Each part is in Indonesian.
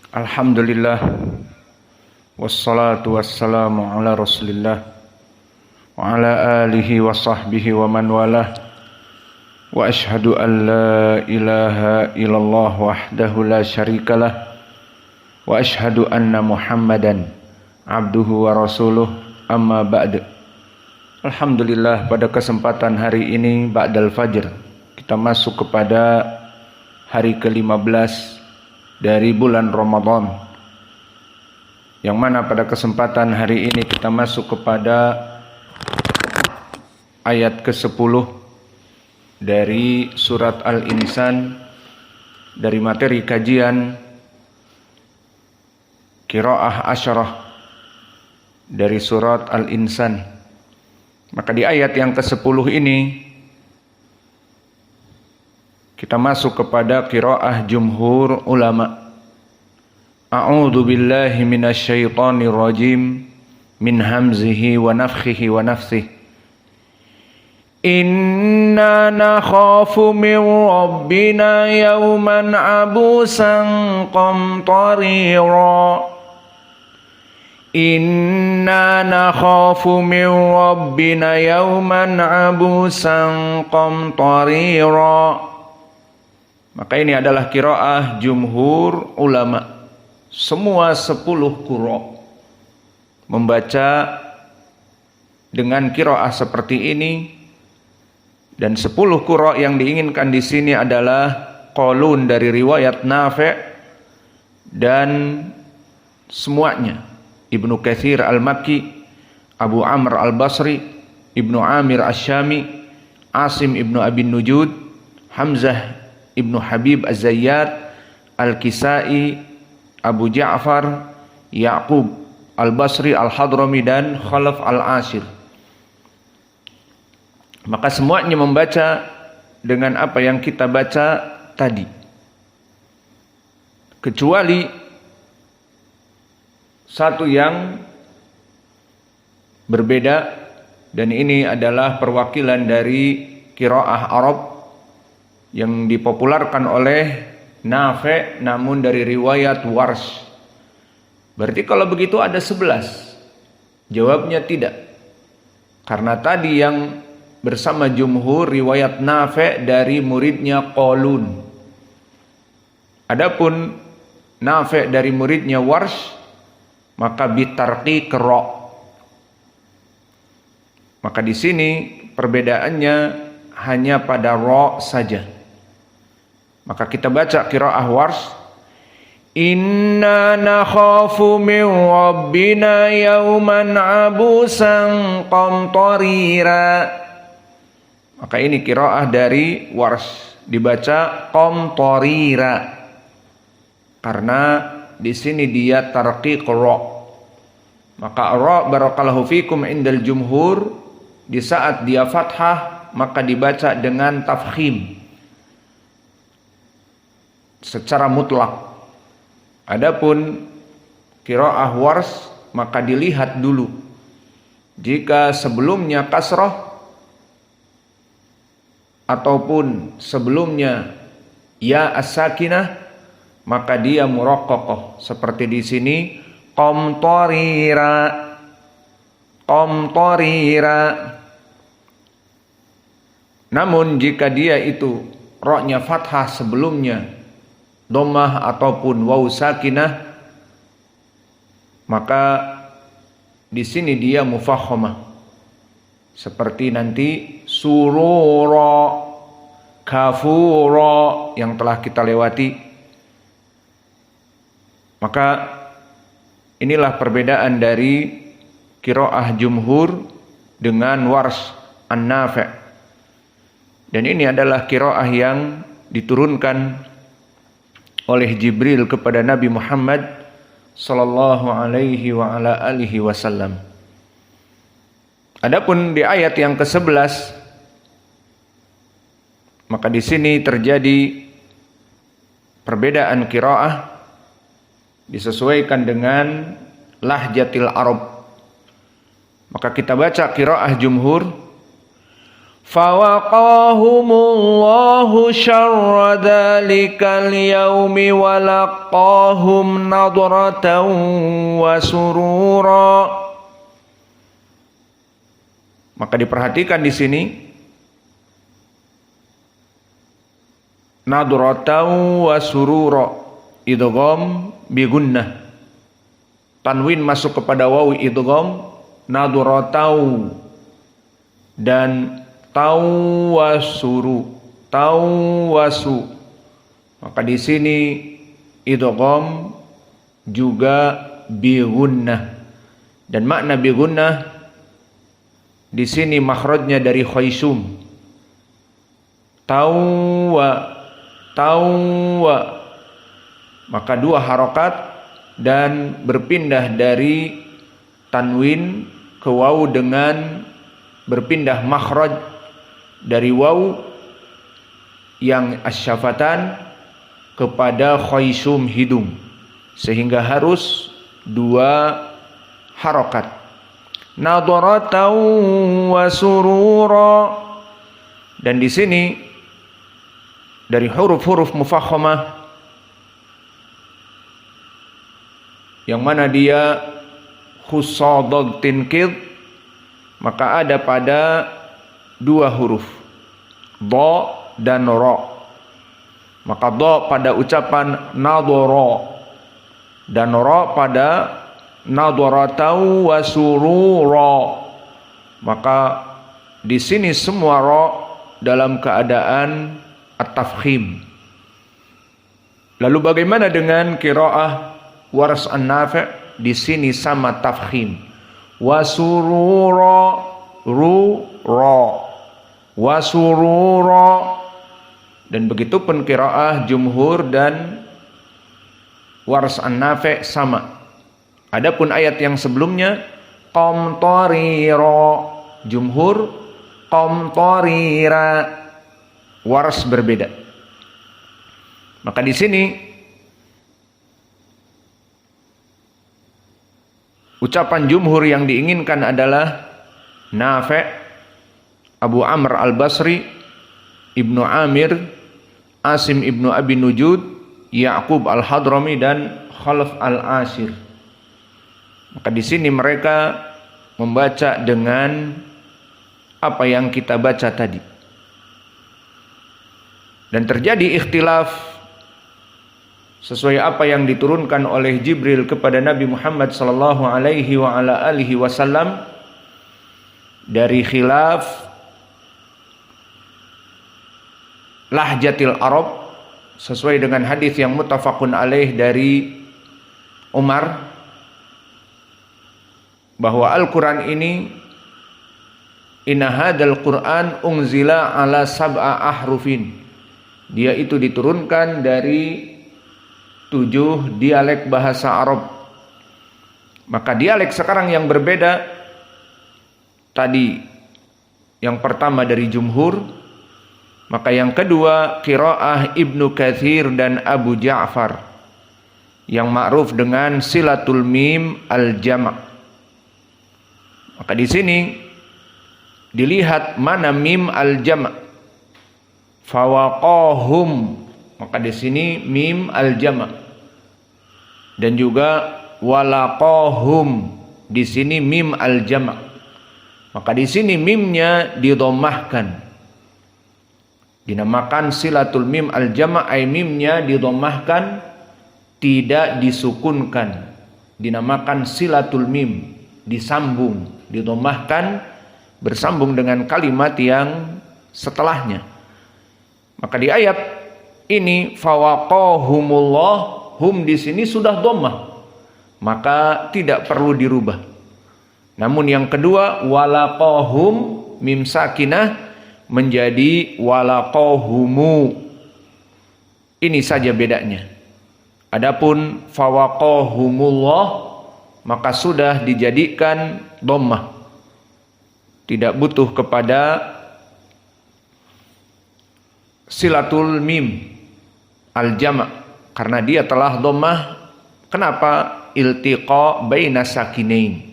Alhamdulillah wassalatu wassalamu ala Rasulillah wa ala alihi wa sahbihi wa man walah wa ashhadu an la ilaha illallah wahdahu la syarikalah wa ashhadu anna Muhammadan abduhu wa rasuluh amma ba'd. Alhamdulillah, pada kesempatan hari ini ba'dal fajr kita masuk kepada hari ke-15 dari bulan Ramadan, yang mana pada kesempatan hari ini kita masuk kepada ayat ke-10 dari surat Al-Insan, dari materi kajian Qiraah Asyarah dari surat Al-Insan. Maka di ayat yang ke-10 ini kita masuk kepada qiraah jumhur ulama. A'udzu billahi minasyaitonir rajim min hamzihi wa nafthihi wa nafthihi. Inna nakhafu min rabbina yawman abusan qamtarira. Inna nakhafu min rabbina yawman abusan qamtarira. Maka ini adalah qiraah jumhur ulama. Semua 10 qurra membaca dengan qiraah seperti ini, dan 10 qurra yang diinginkan di sini adalah qaulun dari riwayat Nafi' dan semuanya Ibnu Katsir Al-Makki, Abu Amr Al-Basri, Ibnu Amir Asy-Syami, Asim Ibnu Abi Nujud, Hamzah Ibnu Habib Az-Zayyat, Al-Kisai, Abu Ja'far, Ya'qub Al-Basri Al-Hadrami, dan Khalaf Al-Ashir. Maka semuanya membaca dengan apa yang kita baca tadi, kecuali satu yang berbeda, dan ini adalah perwakilan dari qiraah Arab yang dipopularkan oleh Nafi' namun dari riwayat Warsh. Berarti kalau begitu ada 11. Jawabnya tidak. Karena tadi yang bersama jumhur riwayat Nafi' dari muridnya Qalun. Adapun Nafi' dari muridnya Warsh, maka bitarqi qira. Maka di sini perbedaannya hanya pada ra saja. Maka kita baca qiraah Warsh, inna nakhafu min rabbina yawman abusan qamtarira. Maka ini qiraah dari Warsh, dibaca qamtarira karena di sini dia tarqiq ra. Maka ra barakallahu fikum indal jumhur, di saat dia fathah maka dibaca dengan tafkhim secara mutlak. Adapun qiraah Warsh maka dilihat dulu, jika sebelumnya kasrah ataupun sebelumnya ya as-sakinah maka dia muraqqaqah, seperti di sini qamtarira, qamtarira. Namun jika dia itu ra-nya fathah sebelumnya dhammah ataupun waw sakinah, maka di sini dia mufakhamah, seperti nanti surura, kafura yang telah kita lewati. Maka inilah perbedaan dari qiraah jumhur dengan Warsh An-Nafi'. Dan ini adalah qiraah yang diturunkan oleh Jibril kepada Nabi Muhammad sallallahu alaihi wa ala alihi wasallam. Adapun di ayat yang ke-11, maka di sini terjadi perbedaan qiraah disesuaikan dengan lahjatil Arab. Maka kita baca qiraah jumhur, Fawaqahumullahu syarra dzalikal yaumi wa laqahum nadratan wa surura. Maka diperhatikan di sini nadratan wa surura, idgham bi gunnah. Tanwin masuk kepada waw idgham, nadratan dan tawasuru, tawasu. Maka di sini idgham juga bi gunnah. Dan makna bi gunnah di sini makhrajnya dari khaysum. Tawwa. Maka dua harokat dan berpindah dari tanwin ke waw dengan berpindah makhraj dari waw yang asyafatan kepada khaysum hidung, sehingga harus dua harokat. Nadratan wa surura. Dan di sini dari huruf-huruf mufakhamah yang mana dia khusadad tinkid, maka ada pada dua huruf, dha dan ra. Maka dha pada ucapan nadhara dan ra pada nadharatan wa surura. Maka di sini semua ra dalam keadaan at-tafkhim. Lalu bagaimana dengan qiraah Wars an-Nafi'? Di sini sama tafkhim. Wa surura, ru ra, wa surura. Dan begitu pun qiraah jumhur dan Wars an-Nafi' sama. Adapun ayat yang sebelumnya qamtarira, jumhur qamtarira, Wars berbeda. Maka di sini ucapan jumhur yang diinginkan adalah Nafi', Abu Amr al-Basri, Ibnu Amir, Asim Ibnu Abi Nujud, Ya'qub al-Hadrami dan Khalaf al-Ashir. Maka di sini mereka membaca dengan apa yang kita baca tadi. Dan terjadi ikhtilaf sesuai apa yang diturunkan oleh Jibril kepada Nabi Muhammad sallallahu alaihi wa ala alihi wasallam dari khilaf lahjatil Arab sesuai dengan hadis yang muttafaqun alaih dari Umar, bahwa Al-Quran ini inna hadal Quran unzila ala sab'a ahrufin, dia itu diturunkan dari 7 dialek bahasa Arab. Maka dialek sekarang yang berbeda tadi, yang pertama dari jumhur, maka yang kedua qiraah Ibnu Katsir dan Abu Ja'far yang ma'ruf dengan silatul mim al-jama'. Maka di sini dilihat mana mim al-jama'. Fawaqahum, maka di sini mim al-jama'. Dan juga walaqahum, di sini mim al-jama'. Maka di sini mimnya didhammahkan. Dinamakan silatul mim al-jama', ay mimnya didhammahkan, tidak disukunkan. Dinamakan silatul mim, disambung, didhammahkan, bersambung dengan kalimat yang setelahnya. Maka di ayat ini fawaqahumullah, hum di sini sudah dhammah, maka tidak perlu dirubah. Namun yang kedua walaqahum, mim sakinah menjadi walaqahumu. Ini saja bedanya. Adapun fawaqahumullah maka sudah dijadikan dhammah, tidak butuh kepada silatul mim al-jama' karena dia telah dhammah. Kenapa? Iltiqa baina sakinain.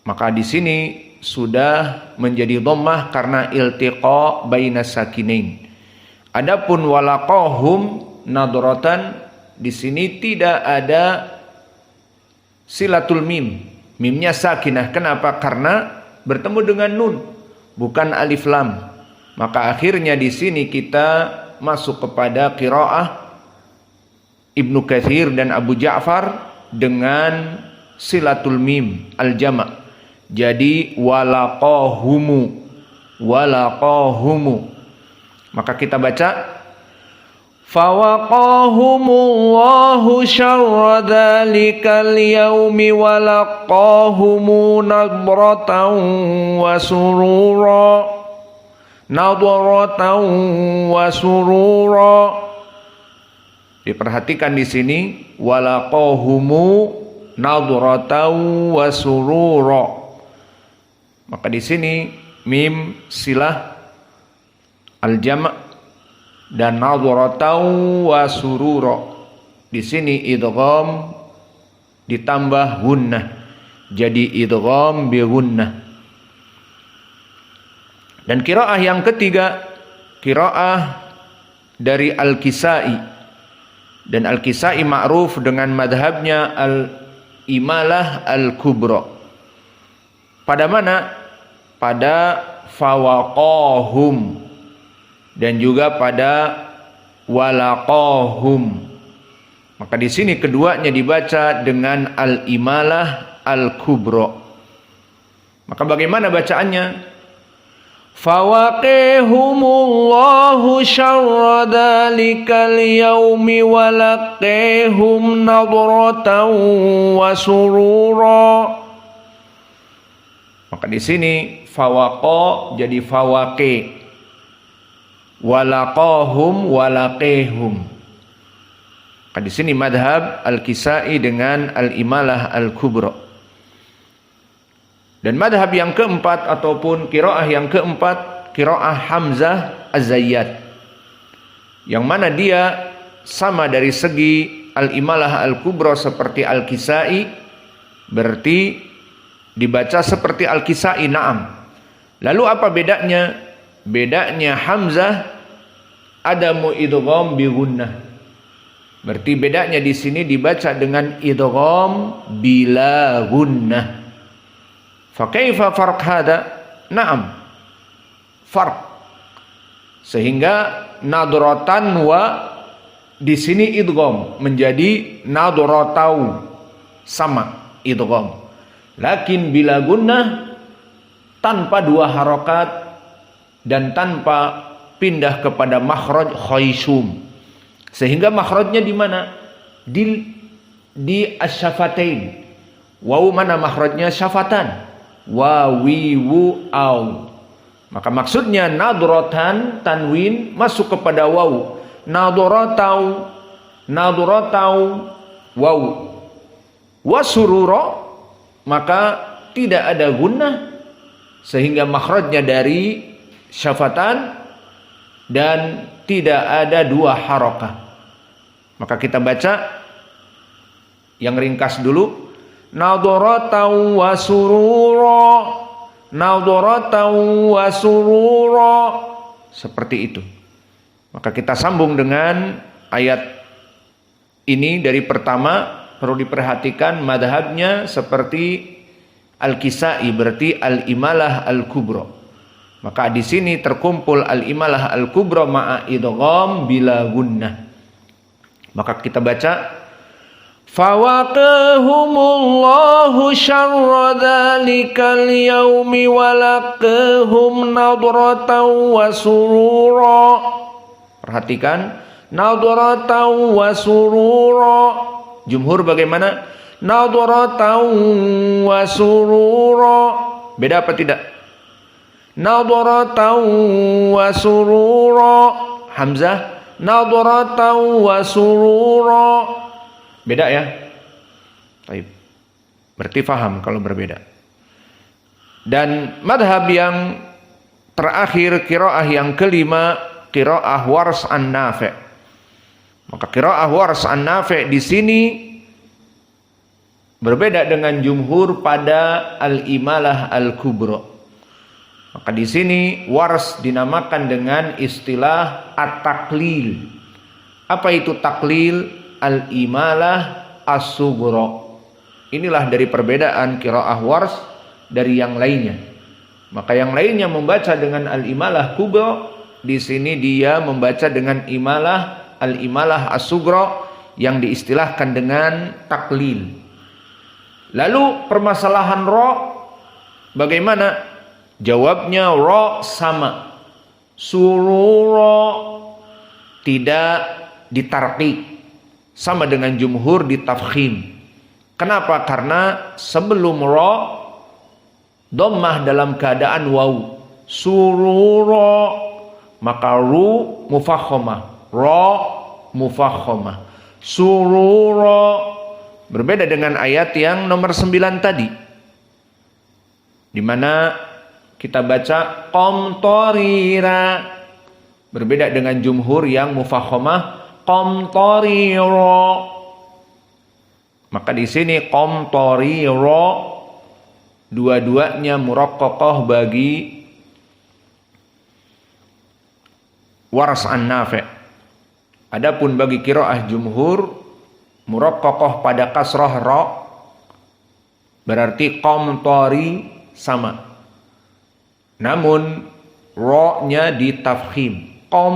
Maka di sini sudah menjadi dhammah karena iltiqa bainas sakinain. Adapun walaqahum nadratan, di sini tidak ada silatul mim. Mimnya sakinah. Kenapa? Karena bertemu dengan nun, bukan alif lam. Maka akhirnya di sini kita masuk kepada qiraah Ibnu Katsir dan Abu Ja'far dengan silatul mim al-jama'. Jadi walaqahumu. Maka kita baca fawaqahumullahu syarra dzalikal yaumi walaqahumu nadratan wa surura. Diperhatikan di sini walaqahumu nadratan wa surura. Maka di sini mim silah al-jama' dan nadratan wa surura. Di sini idgham ditambah gunnah, jadi idgham bi gunnah. Dan qiraah yang ketiga, qiraah dari Al-Kisai. Dan Al-Kisai ma'ruf dengan madhabnya al-imalah al-kubra. Pada mana? Pada fawaqahum dan juga pada walaqahum. Maka di sini keduanya dibaca dengan al-imalah al-kubra. Maka bagaimana bacaannya? Fawaqihumullahu syarra dzalikal yaumi walaqihum nadratan wa surura. Maka di sini fawaqa jadi fawaqi, walaqahum walaqihum. Maka di sini madhab Al-Kisai dengan al-imalah al-kubra. Dan madhab yang keempat ataupun qiraah yang keempat, qiraah Hamzah Az-Zayyat, yang mana dia sama dari segi al-imalah al-kubra seperti Al-Kisai, berarti dibaca seperti Al-Kisai, na'am. Lalu apa bedanya? Bedanya Hamzah adamu idgham bi gunnah. Berarti bedanya di sini dibaca dengan idgham bila gunnah. Fa kaifa farq hada? Na'am. Farq. Sehingga nadratan wa di sini idgham menjadi nadratau, sama idgham. Lakin bila gunnah tanpa dua harokat dan tanpa pindah kepada makhraj khaysum. Sehingga makhrajnya di mana? Di asyafatain. Waw mana makhrajnya? Syafatan. Wawiwu au. Maka maksudnya nadratan tanwin masuk kepada waw. Nadratau waw. Wasurura, maka tidak ada gunnah sehingga makhrajnya dari syafatan dan tidak ada dua harakah. Maka kita baca yang ringkas dulu, nadratan wa surura, seperti itu. Maka kita sambung dengan ayat ini dari pertama. Perlu diperhatikan madhabnya seperti Al-Kisai, berarti al-imalah al-kubra. Maka di sini terkumpul al-imalah al-kubra ma'a idgham bila gunnah. Maka kita baca fawaqahumullahu syarra dzalikal yaumi walaqahum nadratan wa surura. Perhatikan, nadratan wa surura. Jumhur bagaimana? Nadratan wa surura. Beda apa tidak? Nadratan wa surura. Hamzah nadratan wa surura. Beda ya? Baik. Berarti faham kalau berbeda. Dan madhab yang terakhir, qiraah yang kelima, qiraah Wars an-Nafi'. Maka qiraah Wars an-Nafi' di sini berbeda dengan jumhur pada al-imalah al-kubra. Maka di sini Wars dinamakan dengan istilah at-taklil. Apa itu taklil? Al-imalah as-sughra. Inilah dari perbedaan qiraah Wars dari yang lainnya. Maka yang lainnya membaca dengan al-imalah kubra, di sini dia membaca dengan al-imalah as-sughra yang diistilahkan dengan taklil. Lalu permasalahan ra bagaimana? Jawabnya ra sama. Surura tidak ditarqiq. Sama dengan jumhur ditafkhim. Kenapa? Karena sebelum ra dhammah dalam keadaan waw. Surura, maka ru mufakhamah, ra mufakhamah. Surura berbeda dengan ayat yang nomor 9 tadi, di mana kita baca qamtarira, berbeda dengan jumhur yang mufakhamah qamtarira. Maka di sini qamtarira dua-duanya muraqqaqah bagi Wars an-Nafi'. Adapun bagi qiraah jumhur muraqqaqah pada kasrah ra, berarti qamtari sama. Namun ra-nya ditafkhim.